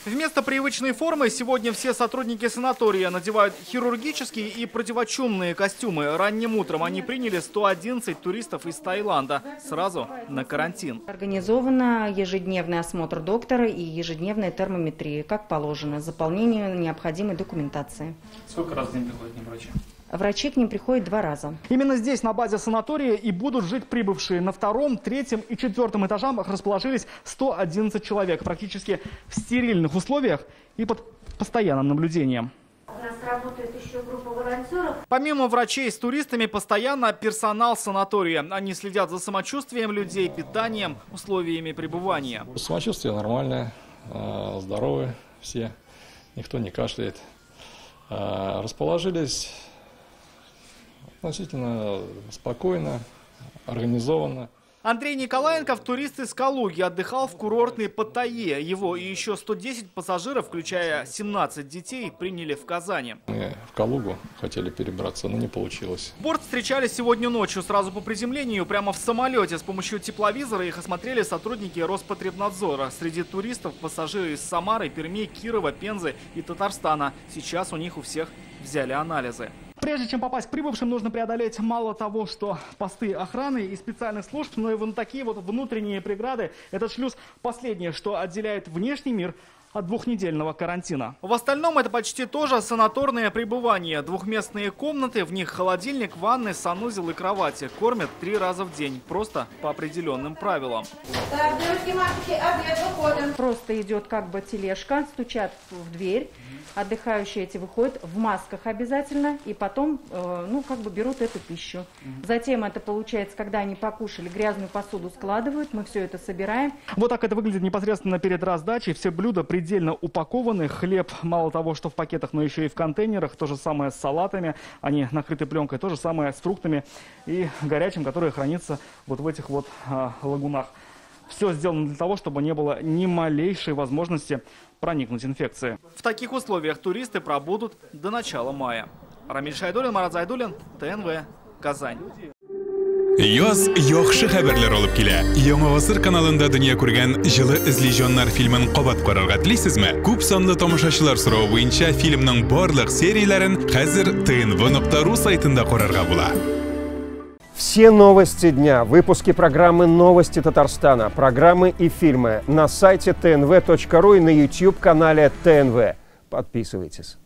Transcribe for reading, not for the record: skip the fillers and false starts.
Вместо привычной формы сегодня все сотрудники санатория надевают хирургические и противочумные костюмы. Ранним утром они приняли 111 туристов из Таиланда сразу на карантин. Организовано ежедневный осмотр доктора и ежедневная термометрия, как положено, заполнение необходимой документации. Сколько раз в день приходят к ним врачи? Врачи к ним приходят 2 раза. Именно здесь, на базе санатория, и будут жить прибывшие. На 2-м, 3-м и 4-м этажах расположились 111 человек, практически в стерильных условиях и под постоянным наблюдением. У нас работает еще группа волонтеров. Помимо врачей с туристами, постоянно персонал санатория. Они следят за самочувствием людей, питанием, условиями пребывания. Самочувствие нормальное, здоровые все, никто не кашляет. Расположились относительно спокойно, организованно. Андрей Николаенков, турист из Калуги, отдыхал в курортной Паттайе. Его и еще 110 пассажиров, включая 17 детей, приняли в Казани. Мы в Калугу хотели перебраться, но не получилось. Борт встречали сегодня ночью, сразу по приземлению, прямо в самолете. С помощью тепловизора их осмотрели сотрудники Роспотребнадзора. Среди туристов пассажиры из Самары, Перми, Кирова, Пензы и Татарстана. Сейчас у них у всех взяли анализы. Прежде чем попасть к прибывшим, нужно преодолеть мало того, что посты охраны и специальных служб, но и вон такие вот внутренние преграды. Этот шлюз последнее, что отделяет внешний мир от 2-недельного карантина. В остальном это почти тоже санаторное пребывание. Двухместные комнаты, в них холодильник, ванны, санузел и кровати. Кормят 3 раза в день, просто по определенным правилам. Так, девушки, мальчики, обед, выходим. Просто идет как бы тележка, стучат в дверь. Отдыхающие эти выходят в масках обязательно и потом берут эту пищу. Затем это получается, когда они покушали, грязную посуду складывают, мы все это собираем. Вот так это выглядит непосредственно перед раздачей. Все блюда предельно упакованы. Хлеб мало того, что в пакетах, но еще и в контейнерах. То же самое с салатами. Они накрыты пленкой. То же самое с фруктами и горячим, которое хранится вот в этих вот лагунах. Все сделано для того, чтобы не было ни малейшей возможности проникнуть инфекции. В таких условиях туристы пробудут до начала мая. Рамиль Шайдуллин, Марат Зайдуллин, ТНВ, Казань. Яз яхшы хәбәрләр алып килә. Яңа гасыр каналында дөнья күргән җылы эзле фильмын кабат карарга телисезме? Күп санлы тамашачылар соравы буенча фильмның барлык серияләрен хәзер tnv.ru сайтында карарга була. Все новости дня, выпуски программы «Новости Татарстана», программы и фильмы на сайте tnv.ru и на YouTube-канале ТНВ. Подписывайтесь.